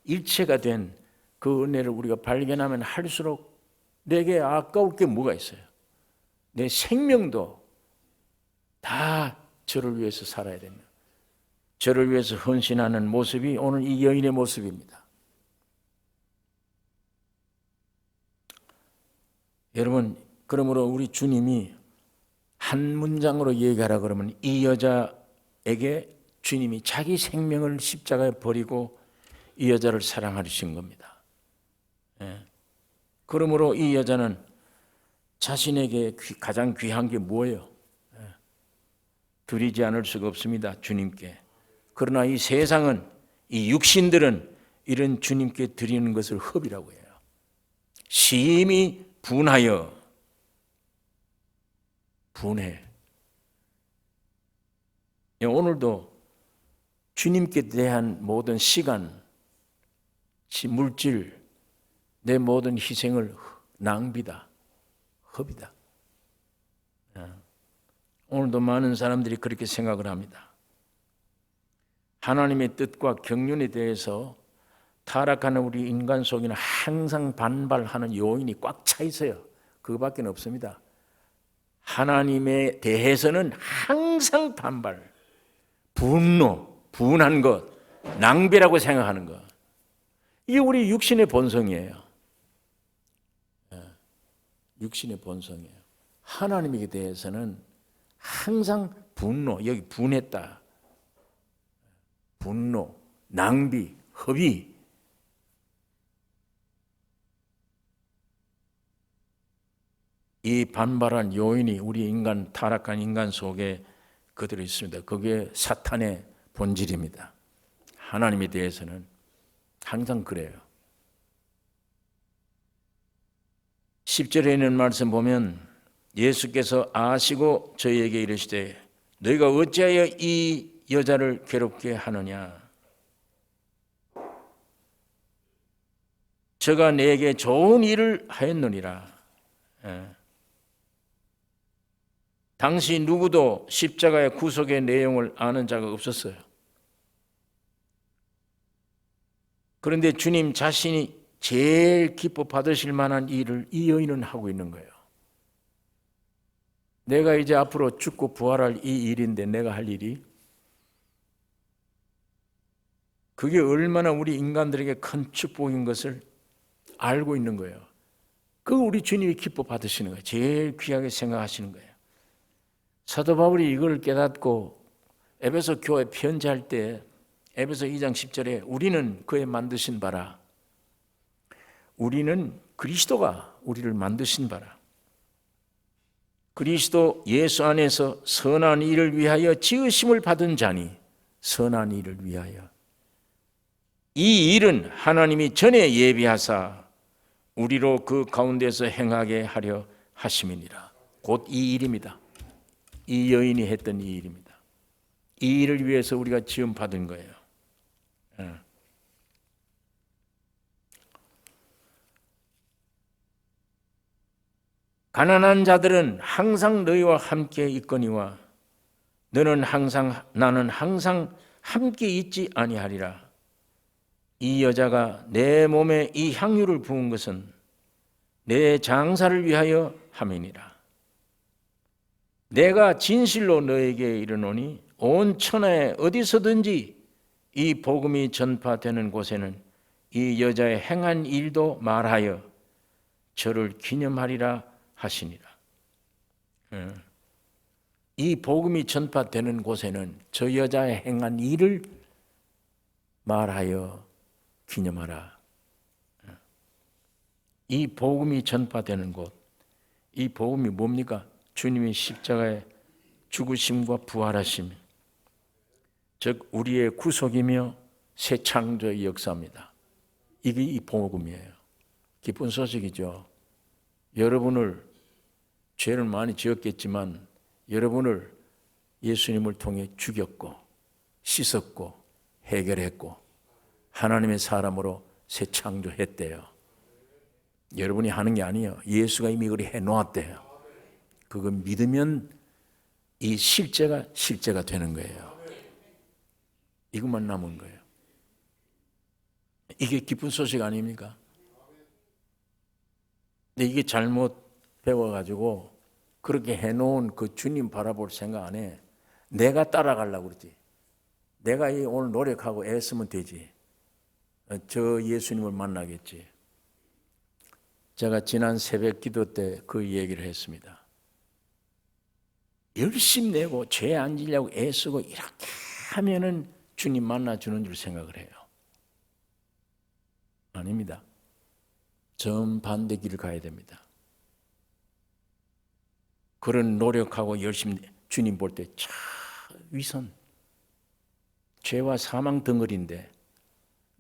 일체가 된 그 은혜를 우리가 발견하면 할수록 내게 아까울 게 뭐가 있어요? 내 생명도 다 저를 위해서 살아야 됩니다. 저를 위해서 헌신하는 모습이 오늘 이 여인의 모습입니다. 여러분, 그러므로 우리 주님이 한 문장으로 얘기하라 그러면 이 여자에게 주님이 자기 생명을 십자가에 버리고 이 여자를 사랑하신 겁니다. 그러므로 이 여자는 자신에게 가장 귀한 게 뭐예요? 드리지 않을 수가 없습니다. 주님께. 그러나 이 세상은, 이 육신들은 이런 주님께 드리는 것을 흡이라고 해요. 심히 분하여, 분해. 오늘도 주님께 대한 모든 시간, 물질, 내 모든 희생을 낭비다, 흡이다. 오늘도 많은 사람들이 그렇게 생각을 합니다. 하나님의 뜻과 경륜에 대해서 타락하는 우리 인간 속에는 항상 반발하는 요인이 꽉 차 있어요. 그거밖에 없습니다. 하나님에 대해서는 항상 반발, 분노, 분한 것, 낭비라고 생각하는 것. 이게 우리 육신의 본성이에요. 육신의 본성이에요. 하나님에 대해서는 항상 분노, 여기 분했다. 분노, 낭비, 허비. 이 반발한 요인이 우리 인간, 타락한 인간 속에 그대로 있습니다. 그게 사탄의 본질입니다. 하나님에 대해서는 항상 그래요. 10절에 있는 말씀 보면 예수께서 아시고 저희에게 이르시되 너희가 어찌하여 이 여자를 괴롭게 하느냐? 저가 내게 좋은 일을 하였느니라. 당시 누구도 십자가의 구속의 내용을 아는 자가 없었어요. 그런데 주님 자신이 제일 기뻐 받으실 만한 일을 이 여인은 하고 있는 거예요. 내가 이제 앞으로 죽고 부활할 이 일인데 내가 할 일이, 그게 얼마나 우리 인간들에게 큰 축복인 것을 알고 있는 거예요. 그거 우리 주님이 기뻐 받으시는 거예요. 제일 귀하게 생각하시는 거예요. 사도 바울이 이걸 깨닫고 에베소 교회 편지할 때 에베소 2장 10절에 우리는 그의 만드신 바라, 우리는 그리스도가 우리를 만드신 바라, 그리스도 예수 안에서 선한 일을 위하여 지으심을 받은 자니, 선한 일을 위하여. 이 일은 하나님이 전에 예비하사 우리로 그 가운데서 행하게 하려 하심이니라. 곧 이 일입니다. 이 여인이 했던 이 일입니다. 이 일을 위해서 우리가 지음 받은 거예요. 가난한 자들은 항상 너희와 함께 있거니와 나는 항상 함께 있지 아니하리라. 이 여자가 내 몸에 이 향유를 부은 것은 내 장사를 위하여 함이니라. 내가 진실로 너에게 이르노니 온 천하에 어디서든지 이 복음이 전파되는 곳에는 이 여자의 행한 일도 말하여 저를 기념하리라 하시니라. 이 복음이 전파되는 곳에는 저 여자의 행한 일을 말하여 기념하라. 이 복음이 전파되는 곳, 이 복음이 뭡니까? 주님의 십자가의 죽으심과 부활하심, 즉 우리의 구속이며 새 창조의 역사입니다. 이게 이 복음이에요. 기쁜 소식이죠. 여러분을, 죄를 많이 지었겠지만 여러분을 예수님을 통해 죽였고 씻었고 해결했고 하나님의 사람으로 새 창조했대요. 여러분이 하는 게 아니에요. 예수가 이미 그리 해놓았대요. 그거 믿으면 이 실제가 되는 거예요. 이것만 남은 거예요. 이게 기쁜 소식 아닙니까? 근데 이게 잘못 배워가지고 그렇게 해놓은 그 주님 바라볼 생각 안 해. 내가 따라가려고 그러지. 내가 오늘 노력하고 애쓰면 되지. 저 예수님을 만나겠지. 제가 지난 새벽 기도 때 그 얘기를 했습니다. 열심 내고 죄 안 지려고 애쓰고 이렇게 하면은 주님 만나주는 줄 생각을 해요. 아닙니다. 정반대 길을 가야 됩니다. 그런 노력하고 열심히 주님 볼 때 참 위선, 죄와 사망 덩어리인데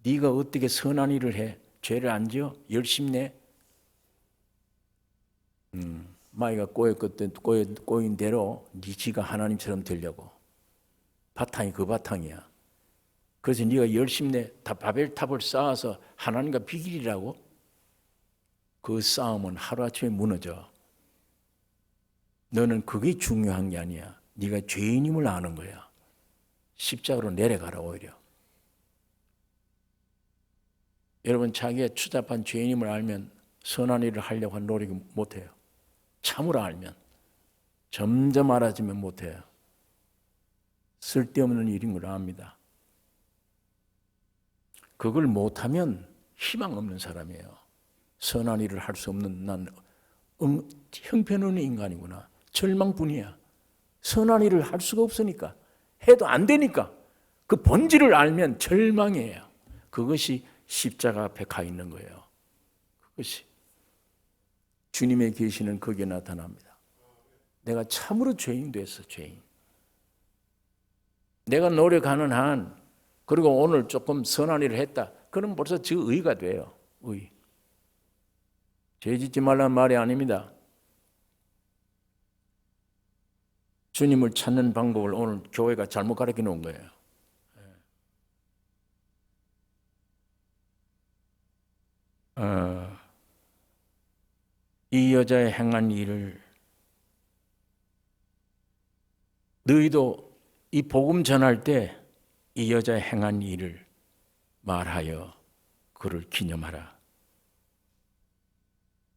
네가 어떻게 선한 일을 해? 죄를 안 지어? 열심히 내? 마이가 꼬인 대로 네 지가 하나님처럼 되려고. 바탕이 그 바탕이야. 그래서 네가 열심히 내. 다 바벨탑을 쌓아서 하나님과 비길이라고? 그 싸움은 하루아침에 무너져. 너는 그게 중요한 게 아니야. 네가 죄인임을 아는 거야. 십자가로 내려가라 오히려. 여러분 자기가 추잡한 죄인임을 알면 선한 일을 하려고 하는 노력을 못해요. 참으로 알면. 점점 알아지면 못해요. 쓸데없는 일인 걸 압니다. 그걸 못하면 희망 없는 사람이에요. 선한 일을 할 수 없는 난 형편없는 인간이구나. 절망뿐이야. 선한 일을 할 수가 없으니까. 해도 안 되니까. 그 본질을 알면 절망이에요. 그것이 십자가 앞에 가 있는 거예요. 그것이 주님의 계시는 거기에 나타납니다. 내가 참으로 죄인 됐어. 죄인. 내가 노력하는 한 그리고 오늘 조금 선한 일을 했다. 그럼 벌써 저 의가 돼요. 의. 죄 짓지 말라는 말이 아닙니다. 주님을 찾는 방법을 오늘 교회가 잘못 가르쳐 놓은 거예요. 이 여자의 행한 일을 너희도 이 복음 전할 때 이 여자의 행한 일을 말하여 그를 기념하라.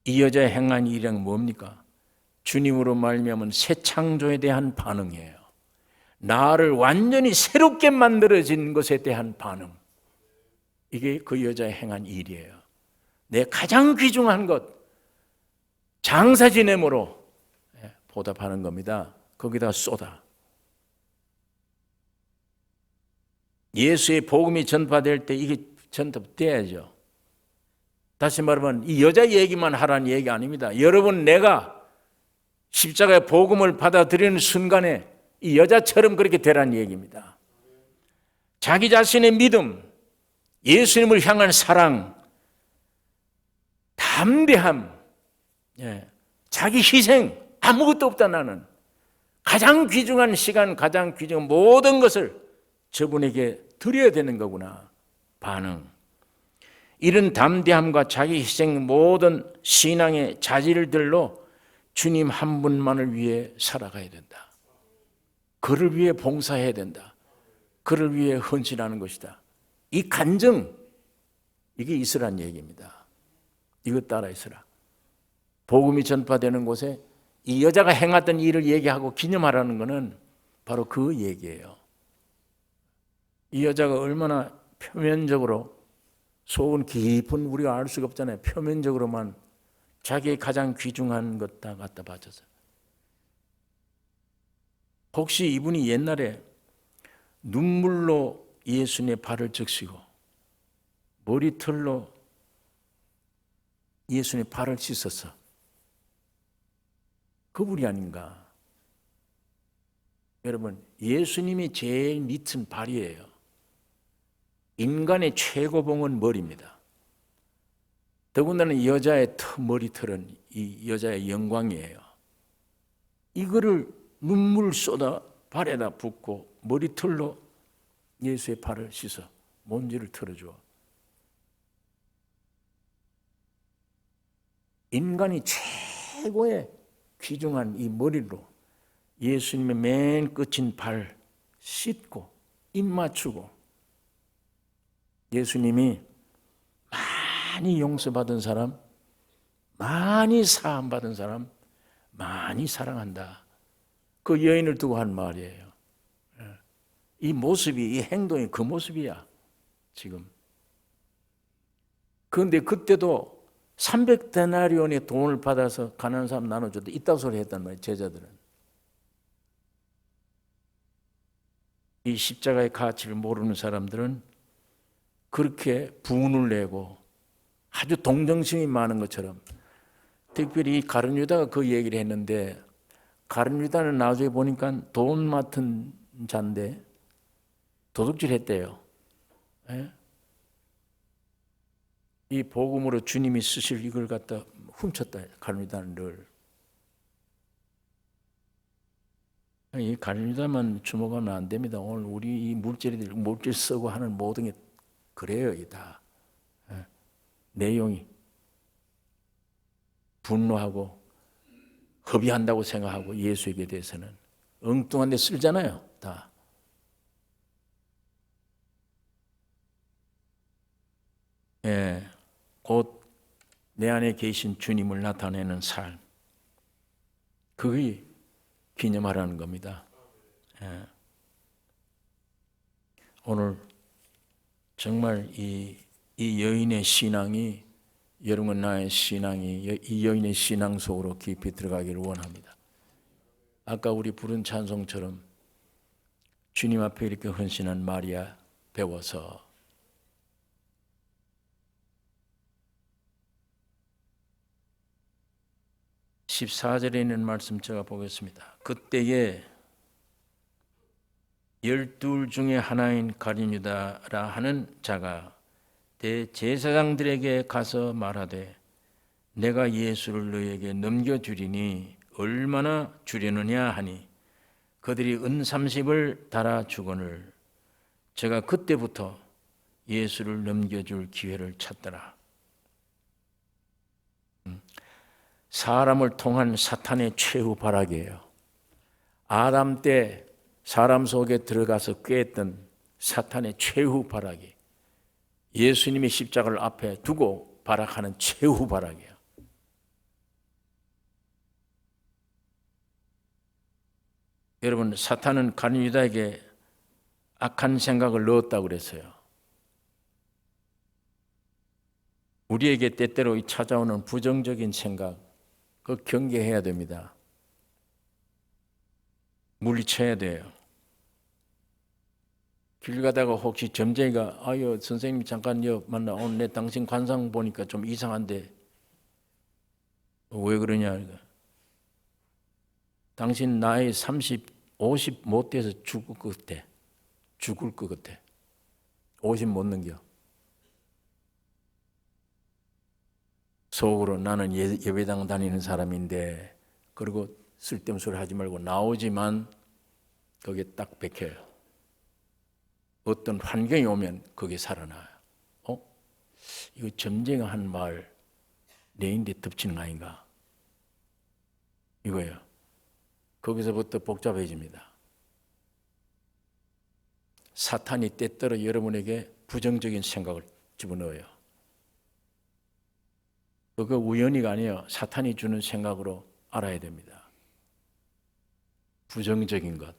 이 여자의 행한 일은 뭡니까? 주님으로 말미암은 새 창조에 대한 반응이에요. 나를 완전히 새롭게 만들어진 것에 대한 반응. 이게 그 여자의 행한 일이에요. 내 가장 귀중한 것, 장사 지냄으로 보답하는 겁니다. 거기다 쏟아. 예수의 복음이 전파될 때 이게 전파돼야죠. 다시 말하면 이 여자 얘기만 하라는 얘기 아닙니다. 여러분 내가 십자가의 복음을 받아들이는 순간에 이 여자처럼 그렇게 되라는 얘기입니다. 자기 자신의 믿음, 예수님을 향한 사랑, 담대함, 자기 희생, 아무것도 없다 나는. 가장 귀중한 시간, 가장 귀중한 모든 것을 저분에게 드려야 되는 거구나. 반응. 이런 담대함과 자기 희생 모든 신앙의 자질들로 주님 한 분만을 위해 살아가야 된다. 그를 위해 봉사해야 된다. 그를 위해 헌신하는 것이다. 이 간증, 이게 있으란 얘기입니다. 이것 따라 있으라. 복음이 전파되는 곳에 이 여자가 행했던 일을 얘기하고 기념하라는 것은 바로 그 얘기예요. 이 여자가 얼마나 표면적으로 속은 깊은 우리가 알 수가 없잖아요. 표면적으로만 자기의 가장 귀중한 것 다 갖다 바쳐서. 혹시 이분이 옛날에 눈물로 예수님의 발을 적시고 머리털로 예수님의 발을 씻었어. 그분이 아닌가. 여러분, 예수님이 제일 밑은 발이에요. 인간의 최고봉은 머리입니다. 더군다나 이 여자의 머리털은 이 여자의 영광이에요. 이거를 눈물 쏟아 발에다 붓고 머리털로 예수의 발을 씻어 먼지를 털어줘. 인간이 최고의 귀중한 이 머리로 예수님의 맨 끝인 발 씻고 입 맞추고 예수님이 많이 용서받은 사람, 많이 사함받은 사람, 많이 사랑한다. 그 여인을 두고 한 말이에요. 이 모습이, 이 행동이 그 모습이야 지금. 그런데 그때도 300데나리온의 돈을 받아서 가난한 사람 나눠줬다 이따 소리 했단 말이에요. 제자들은 이 십자가의 가치를 모르는 사람들은 그렇게 분을 내고 아주 동정심이 많은 것처럼, 특별히 이 가룟 유다가 그 얘기를 했는데, 가룟 유다는 나중에 보니까 돈 맡은 자인데 도둑질 했대요. 예? 이 복음으로 주님이 쓰실 이걸 갖다 훔쳤다. 가룟 유다는 늘. 이 가룟 유다만 주목하면 안 됩니다. 오늘 우리 이 물질 쓰고 하는 모든 게 그래요. 이 다. 예? 내용이 분노하고 허비한다고 생각하고 예수에게 대해서는 엉뚱한 데 쓸잖아요. 다. 예, 곧 내 안에 계신 주님을 나타내는 삶, 그게 기념하라는 겁니다. 예. 오늘 정말 이 여인의 신앙이, 여러분 나의 신앙이 이 여인의 신앙 속으로 깊이 들어가기를 원합니다. 아까 우리 부른 찬송처럼 주님 앞에 이렇게 헌신한 마리아 배워서 14절에 있는 말씀 제가 보겠습니다. 그때에 12 중에 하나인 가룟 유다라 하는 자가 대제사장들에게 가서 말하되 내가 예수를 너에게 넘겨주리니 얼마나 주려느냐 하니 그들이 은 30을 달아 주거늘 제가 그때부터 예수를 넘겨줄 기회를 찾더라. 사람을 통한 사탄의 최후 발악이에요. 아담 때 사람 속에 들어가서 꾀했던 사탄의 최후 발악이 예수님의 십자가를 앞에 두고 발악하는 최후 발악이에요. 여러분, 사탄은 가룟 유다에게 악한 생각을 넣었다고 그랬어요. 우리에게 때때로 찾아오는 부정적인 생각, 그 경계해야 됩니다. 물리쳐야 돼요. 길 가다가 혹시 점쟁이가 아유 선생님 잠깐 만나 오늘 내 당신 관상 보니까 좀 이상한데 왜 그러냐? 당신 나이 30, 50 못 돼서 죽을 것 같아. 50 못 넘겨. 속으로 나는 예배당 다니는 사람인데, 그리고 쓸데없는 소리 하지 말고 나오지만 거기에 딱 박혀요. 어떤 환경이 오면 거기에 살아나요. 이거 점쟁이가 한 말 내인데 덮치는 거 아닌가? 이거예요. 거기서부터 복잡해집니다. 사탄이 때때로 여러분에게 부정적인 생각을 집어넣어요. 그거 우연히가 아니에요. 사탄이 주는 생각으로 알아야 됩니다. 부정적인 것.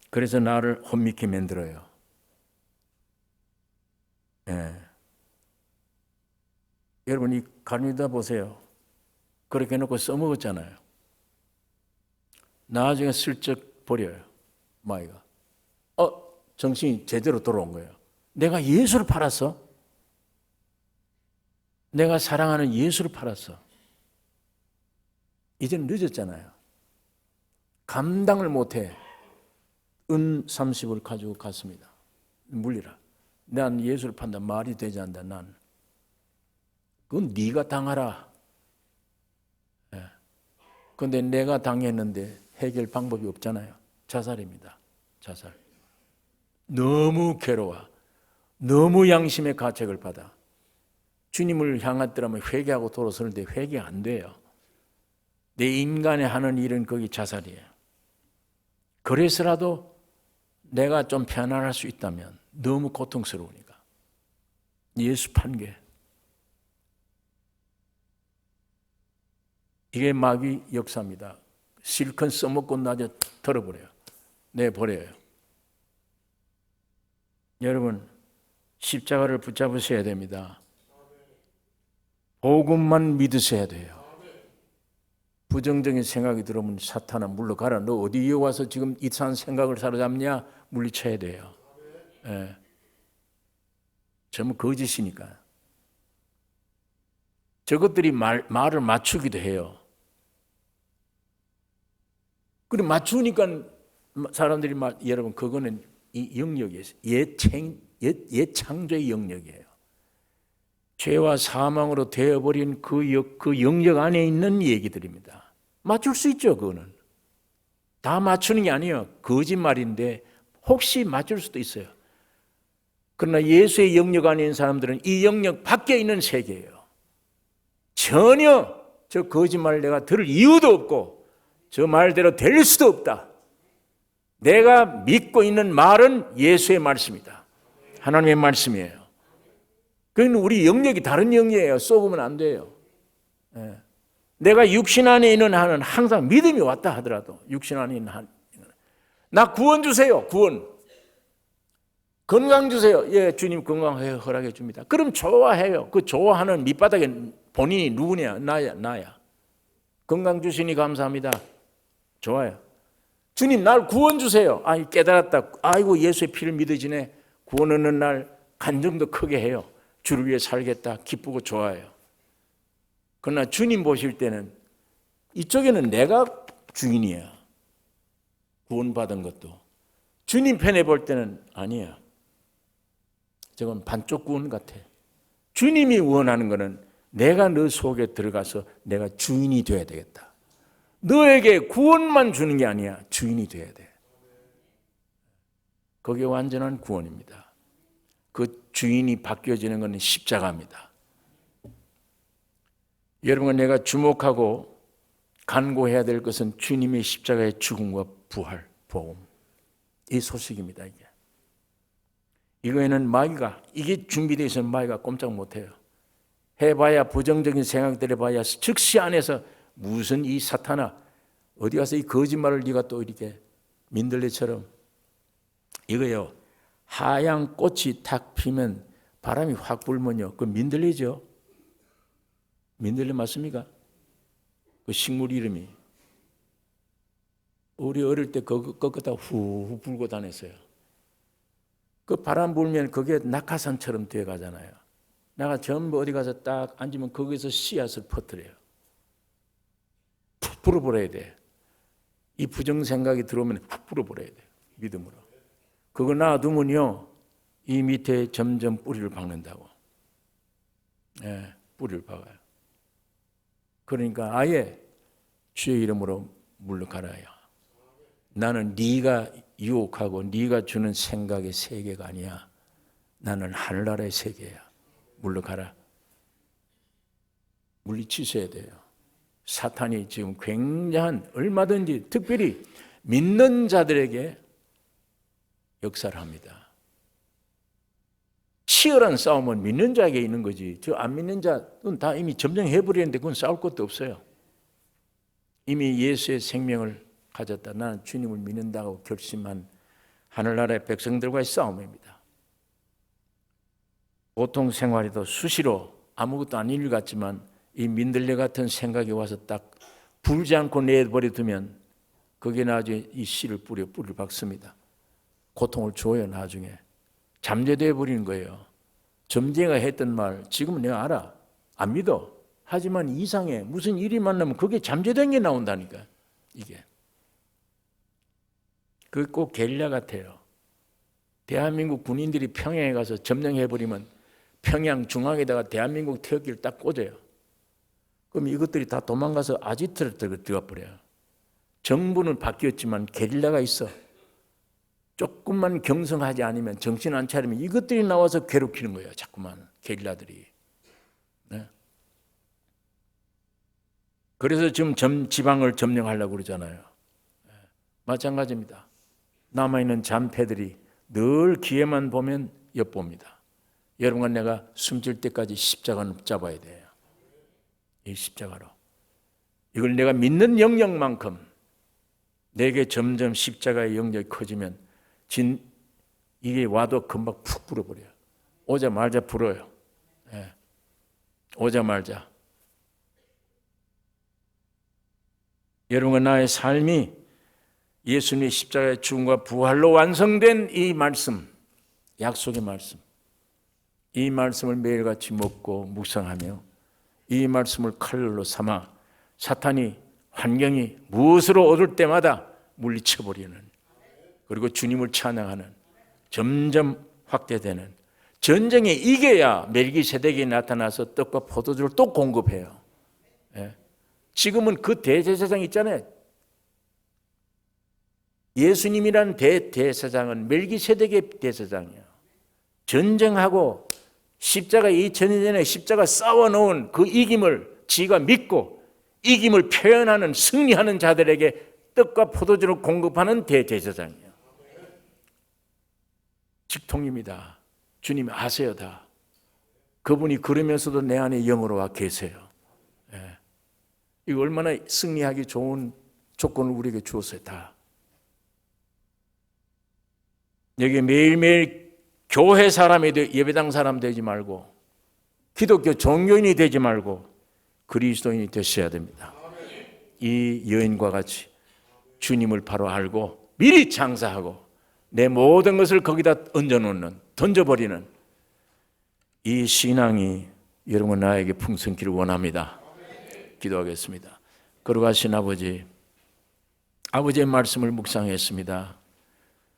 그래서 나를 혼미케 만들어요. 예. 여러분 이 가룟 유다 보세요. 그렇게 해놓고 써먹었잖아요. 나중에 슬쩍 버려요. 마이가. 정신이 제대로 돌아온 거예요. 내가 예수를 팔았어? 내가 사랑하는 예수를 팔았어. 이제는 늦었잖아요. 감당을 못해. 은 30을 가지고 갔습니다. 물리라. 난 예수를 판다. 말이 되지 않는다. 난. 그건 네가 당하라. 그런데 내가 당했는데 해결 방법이 없잖아요. 자살입니다. 자살. 너무 괴로워. 너무 양심의 가책을 받아. 주님을 향했더라면 회개하고 돌아서는데 회개 안 돼요. 내 인간이 하는 일은 거기 자살이에요. 그래서라도 내가 좀 편안할 수 있다면 너무 고통스러우니까. 예수 판게. 이게 마귀 역사입니다. 실컷 써먹고 나중에 털어버려요. 내버려요. 여러분, 십자가를 붙잡으셔야 됩니다. 복음만 믿으셔야 돼요. 부정적인 생각이 들어오면 사탄아 물러가라. 너 어디에 와서 지금 이상한 생각을 사로잡냐? 물리쳐야 돼요. 예. 전부 거짓이니까. 저것들이 말을 맞추기도 해요. 그리고 맞추니까 사람들이 여러분 그거는 이 영역이에요. 옛 창조의 영역이에요. 죄와 사망으로 되어버린 그 영역 안에 있는 얘기들입니다. 맞출 수 있죠, 그거는. 다 맞추는 게 아니에요. 거짓말인데 혹시 맞출 수도 있어요. 그러나 예수의 영역 안에 있는 사람들은 이 영역 밖에 있는 세계예요. 전혀 저 거짓말을 내가 들을 이유도 없고 저 말대로 될 수도 없다. 내가 믿고 있는 말은 예수의 말씀이다. 하나님의 말씀이에요. 그건 우리 영역이 다른 영역이에요. 쏘으면 안 돼요. 예. 내가 육신 안에 있는 한은 항상 믿음이 왔다 하더라도 육신 안에 있는 한, 나 구원 주세요. 구원. 건강 주세요. 예, 주님 건강 허락해 줍니다. 그럼 좋아해요. 그 좋아하는 밑바닥에 본인이 누구냐? 나야. 건강 주시니 감사합니다. 좋아요. 주님 날 구원 주세요. 아이 깨달았다. 아이고 예수의 피를 믿어지네. 구원 얻는 날 간증도 크게 해요. 주를 위해 살겠다. 기쁘고 좋아요. 그러나 주님 보실 때는 이쪽에는 내가 주인이야. 구원받은 것도. 주님 편에 볼 때는 아니야. 저건 반쪽 구원 같아. 주님이 원하는 것은 내가 너 속에 들어가서 내가 주인이 돼야 되겠다. 너에게 구원만 주는 게 아니야. 주인이 돼야 돼. 그게 완전한 구원입니다. 그 주인이 바뀌어지는 것은 십자가입니다. 여러분, 내가 주목하고 간구해야 될 것은 주님의 십자가의 죽음과 부활, 복음. 이 소식입니다. 이거에는 마귀가, 이게 준비되어 있으면 마귀가 꼼짝 못해요. 해봐야 부정적인 생각들 해봐야 즉시 안에서 무슨 이 사탄아 어디 가서 이 거짓말을 네가 또 이렇게 민들레처럼 이거요. 하얀 꽃이 탁 피면 바람이 확 불면요. 그 민들레죠. 민들레 맞습니까? 그 식물 이름이. 우리 어릴 때 그거 꺾었다 후 불고 다녔어요. 그 바람 불면 그게 낙하산처럼 되어 가잖아요. 내가 전부 어디 가서 딱 앉으면 거기서 씨앗을 퍼뜨려요. 푹 불어버려야 돼. 이 부정생각이 들어오면 훅 불어버려야 돼. 믿음으로. 그거 놔두면요. 이 밑에 점점 뿌리를 박는다고. 네, 뿌리를 박아요. 그러니까 아예 주의 이름으로 물러가라요. 나는 네가 유혹하고 네가 주는 생각의 세계가 아니야. 나는 하늘나라의 세계야. 물러가라. 물리치셔야 돼요. 사탄이 지금 굉장한 얼마든지 특별히 믿는 자들에게 역사를 합니다. 치열한 싸움은 믿는 자에게 있는 거지. 저 안 믿는 자는 다 이미 점령해버리는데 그건 싸울 것도 없어요. 이미 예수의 생명을 가졌다. 나는 주님을 믿는다고 결심한 하늘나라의 백성들과의 싸움입니다. 보통 생활에도 수시로 아무것도 아닌 일 같지만 이 민들레 같은 생각이 와서 딱 불지 않고 내버려 두면 거기에 나중에 이 씨를 뿌리를 박습니다. 고통을 줘요. 나중에 잠재되어 버리는 거예요. 점쟁이가 했던 말 지금은 내가 알아. 안 믿어. 하지만 이상해. 무슨 일이 만나면 그게 잠재된 게 나온다니까. 이게 그게 꼭 게릴라 같아요. 대한민국 군인들이 평양에 가서 점령해버리면 평양 중앙에다가 대한민국 태극기를 딱 꽂아요. 그럼 이것들이 다 도망가서 아지트를 들어가 버려요. 정부는 바뀌었지만 게릴라가 있어. 조금만 경성하지 않으면 정신 안 차리면 이것들이 나와서 괴롭히는 거예요. 자꾸만 게릴라들이. 네. 그래서 지금 지방을 점령하려고 그러잖아요. 네. 마찬가지입니다. 남아있는 잔패들이 늘 기회만 보면 엿봅니다. 여러분과 내가 숨질 때까지 십자가는 잡아야 돼요. 이 십자가로. 이걸 내가 믿는 영역만큼 내게 점점 십자가의 영역이 커지면 이게 와도 금방 푹 불어버려요. 오자마자 불어요. 예. 오자마자. 여러분, 나의 삶이 예수님의 십자가의 죽음과 부활로 완성된 이 말씀, 약속의 말씀, 이 말씀을 매일같이 먹고 묵상하며 이 말씀을 칼날로 삼아 사탄이 환경이 무엇으로 얻을 때마다 물리쳐버리는, 그리고 주님을 찬양하는, 점점 확대되는, 전쟁에 이겨야 멜기세덱이 나타나서 떡과 포도주를 또 공급해요. 예. 지금은 그 대제사장 있잖아요. 예수님이란 대제사장은 멜기세덱의 대제사장이에요. 전쟁하고 십자가 2000년 전에 십자가 싸워놓은 그 이김을 지가 믿고 이김을 표현하는, 승리하는 자들에게 떡과 포도주를 공급하는 대제사장이에요. 직통입니다. 주님 아세요 다. 그분이 그러면서도 내 안에 영으로 와 계세요. 예. 이거 얼마나 승리하기 좋은 조건을 우리에게 주었어요 다. 여기 매일매일 교회 사람이 예배당 사람 되지 말고 기독교 종교인이 되지 말고 그리스도인이 되셔야 됩니다. 이 여인과 같이 주님을 바로 알고 미리 장사하고 내 모든 것을 거기다 얹어놓는, 던져버리는 이 신앙이 여러분 나에게 풍성기를 원합니다. 기도하겠습니다. 거룩하신 아버지, 아버지의 말씀을 묵상했습니다.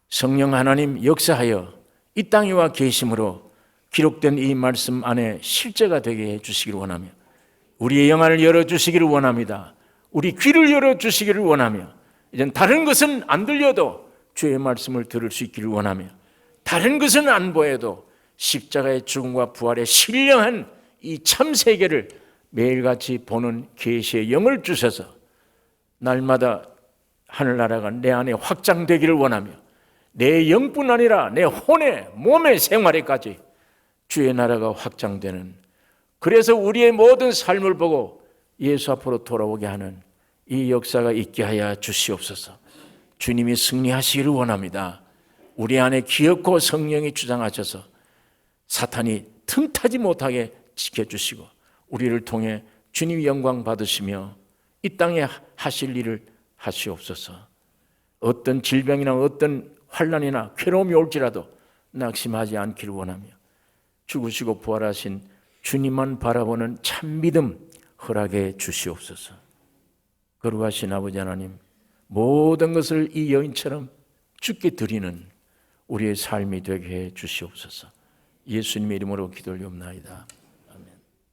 성령 하나님 역사하여 이 땅에 와 계심으로 기록된 이 말씀 안에 실제가 되게 해주시기를 원하며 우리의 영안을 열어주시기를 원합니다. 우리 귀를 열어주시기를 원하며 이젠 다른 것은 안 들려도 주의 말씀을 들을 수 있기를 원하며 다른 것은 안 보여도 십자가의 죽음과 부활의 신령한 이 참세계를 매일같이 보는 계시의 영을 주셔서 날마다 하늘나라가 내 안에 확장되기를 원하며 내 영뿐 아니라 내 혼의 몸의 생활에까지 주의 나라가 확장되는, 그래서 우리의 모든 삶을 보고 예수 앞으로 돌아오게 하는 이 역사가 있게 하여 주시옵소서. 주님이 승리하시기를 원합니다. 우리 안에 기업고 성령이 주장하셔서 사탄이 틈타지 못하게 지켜주시고 우리를 통해 주님 영광 받으시며 이 땅에 하실 일을 하시옵소서. 어떤 질병이나 어떤 환난이나 괴로움이 올지라도 낙심하지 않기를 원하며 죽으시고 부활하신 주님만 바라보는 참 믿음 허락해 주시옵소서. 거룩하신 아버지 하나님, 모든 것을 이 여인처럼 주께 드리는 우리의 삶이 되게 해 주시옵소서. 예수님의 이름으로 기도 올리옵나이다.